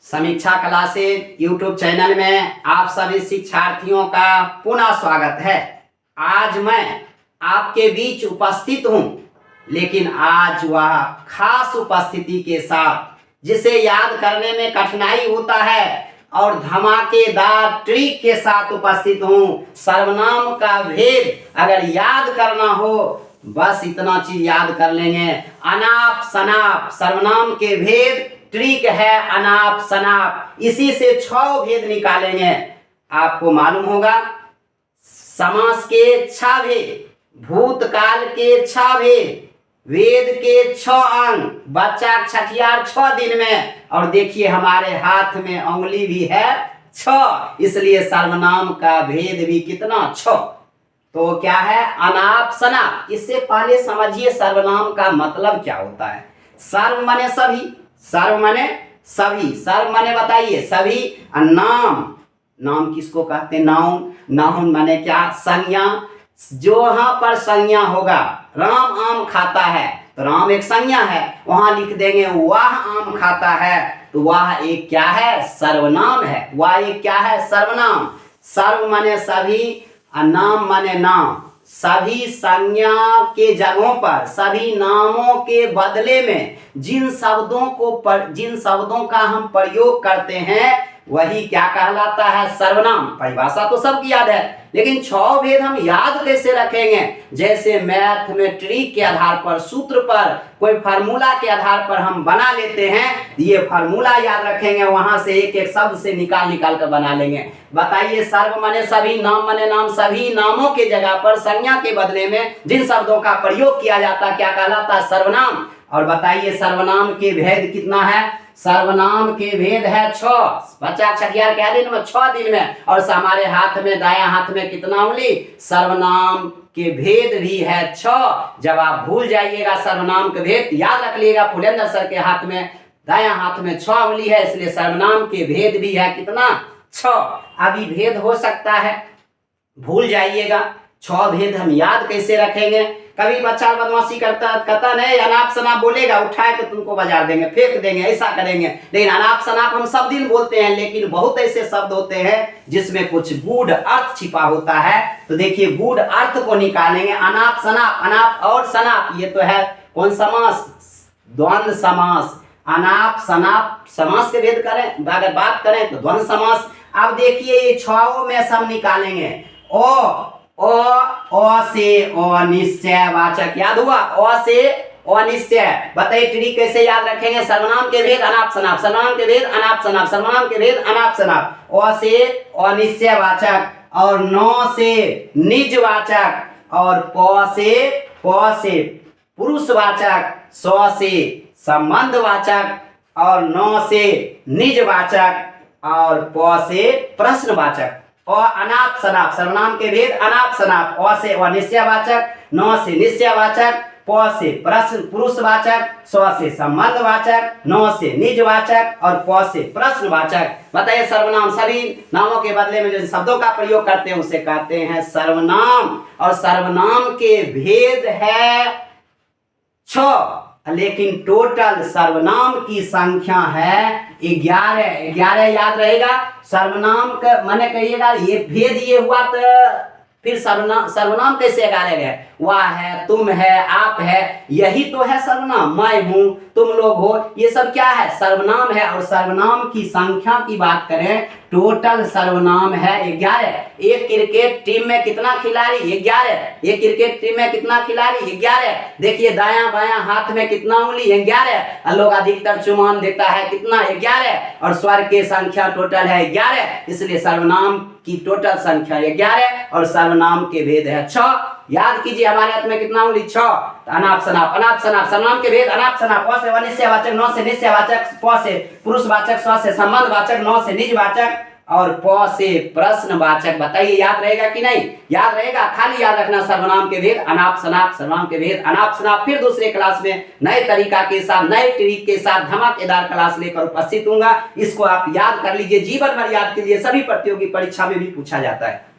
समीक्षा classes YouTube channel में आप सभी शिक्षार्थियों का पुनः स्वागत है। आज मैं आपके बीच उपस्थित हूं, लेकिन आज वह खास उपस्थिति के साथ जिसे याद करने में कठिनाई होता है और धमाकेदार ट्रिक के साथ उपस्थित हूं। सर्वनाम का भेद अगर याद करना हो, बस इतना चीज याद कर लेंगे। अनाप शनाप सर्वनाम के भेद ट्रिक है अनाप शनाप, इसी से 6 भेद निकालेंगे। आपको मालूम होगा समास के 6 भेद, भूतकाल के 6 भेद, वेद के 6 अंग, बच्चा छठियार 6 दिन में, और देखिए हमारे हाथ में उंगली भी है 6, इसलिए सर्वनाम का भेद भी कितना 6। तो क्या है अनाप शनाप। इससे पहले समझिए सर्वनाम का मतलब क्या होता है। सर्व माने सभी, सर्व माने सभी, सर्व माने बताइए सभी। नाम, नाम किसको कहते हैं? नाउन। नाउन माने क्या? संज्ञा। जो यहाँ पर संज्ञा होगा, राम आम खाता है तो राम एक संज्ञा है, वहां लिख देंगे वह आम खाता है, तो वह एक क्या है? सर्वनाम है। वह एक क्या है? सर्वनाम। सर्व माने सभी, नाम माने नाम। सभी संज्ञा के जगहों पर, सभी नामों के बदले में जिन शब्दों का हम प्रयोग करते हैं वही क्या कहलाता है? सर्वनाम। परिभाषा तो सबकी याद है, लेकिन 6 भेद हम याद कैसे रखेंगे? जैसे मैथ में ट्रिक के आधार पर, सूत्र पर, कोई फार्मूला के आधार पर हम बना लेते हैं, ये फार्मूला याद रखेंगे, वहां से एक एक शब्द से निकाल कर बना लेंगे। बताइए सर्व माने सभी, नाम माने नाम। सभी नामों के जगह पर संज्ञा के बदले में जिन शब्दों का प्रयोग किया जाता है क्या कहलाता है? सर्वनाम। और बताइए सर्वनाम के भेद कितना है? सर्वनाम के भेद है 6। बच्चा छठियार क्या दिन में? 6 दिन में। और हमारे हाथ में, दाया हाथ में कितना उंगली? सर्वनाम के भेद भी है 6। जब आप भूल जाइएगा सर्वनाम के भेद, याद रख लीजिएगा फुलेंद्र सर के हाथ में, दाया हाथ में 6 उंगली है, इसलिए सर्वनाम के भेद भी है कितना? 6। अभी भेद हो सकता है भूल जाइएगा, 6 भेद हम याद कैसे रखेंगे? कभी बच्चा बदमाशी कहता नहीं, अनाप शनाप बोलेगा, उठाए के तुमको बाजार देंगे, फेंक देंगे, ऐसा करेंगे। लेकिन अनाप शनाप हम सब दिन बोलते हैं, लेकिन बहुत ऐसे शब्द होते हैं जिसमें कुछ गूढ़ अर्थ छिपा होता है। तो देखिए गूढ़ अर्थ को निकालेंगे। अनाप शनाप, अनाप और शनाप, ये तो है कौन समास? द्वंद्व समास। अनाप शनाप समास के भेद करें, अगर बात करें तो द्वंद्व समास। अब देखिए ये 6 में सब निकालेंगे। ओ से अनिश्चय वाचक, याद हुआ? ओ से अनिश्चय। बताइए ट्रिक कैसे याद रखेंगे? सर्वनाम के भेद अनाप शनाप, सर्वनाम के भेद अनाप शनाप, सर्वनाम के भेद अनाप शनाप। ओ से अनिश्चय वाचक, और नो से निज वाचक, और प से पुरुषवाचक, स से संबंधवाचक, और न से निजवाचक, और प से प्रश्नवाचक। अनाप शनाप सर्वनाम के भेद अनाप शनाप। अ से अनिश्चयवाचक, न से निश्चयवाचक, प से प्रश्न पुरुषवाचक, स से संबंधवाचक, न से निजवाचक, और प से प्रश्नवाचक। बताइए सर्वनाम सभी नामों के बदले में जो शब्दों का प्रयोग करते हैं उसे कहते हैं सर्वनाम। और सर्वनाम के भेद है 6, लेकिन टोटल सर्वनाम की संख्या है 11। 11 याद रहेगा। सर्वनाम का माने कहिएगा ये भेद ये हुआ तो फिर सर्वनाम कैसे 11 गए? वह है, तुम है, आप है, यही तो है सर्वनाम। मैं हूं, तुम लोग हो, ये सब क्या है? सर्वनाम है। और सर्वनाम की संख्या की बात करें, टोटल सर्वनाम है 11। एक क्रिकेट टीम में कितना खिलाड़ी? 11। एक क्रिकेट टीम में कितना खिलाड़ी? 11। देखिए दाया बाया हाथ में कितना उंगली? 11। लोग अधिकतर चुमान देता है कितना? 11। और स्वर के संख्या टोटल है 11, इसलिए सर्वनाम की टोटल संख्या 11 और सर्वनाम के भेद है 6। याद कीजिए हमारे हाथ में कितना उंगली? 6। अनाप शनाप, अनाप शनाप सर्वनाम के भेद अनाप शनाप। अ से अनिश्चयवाचक, न से निश्चयवाचक, प से पुरुषवाचक, स से संबंधवाचक, न से निजवाचक, और प से प्रश्नवाचक। बताइए याद रहेगा कि नहीं? याद रहेगा। खाली याद रखना सर्वनाम के भेद अनाप शनाप, सर्वनाम के भेद अनाप शनाप। फिर दूसरे क्लास में नए तरीका के साथ, नए ट्रिक के साथ धमाकेदार क्लास लेकर उपस्थित होऊंगा। इसको आप याद कर लीजिए, जीवन भर याद कीजिए, सभी प्रतियोगी परीक्षा में भी पूछा जाता है।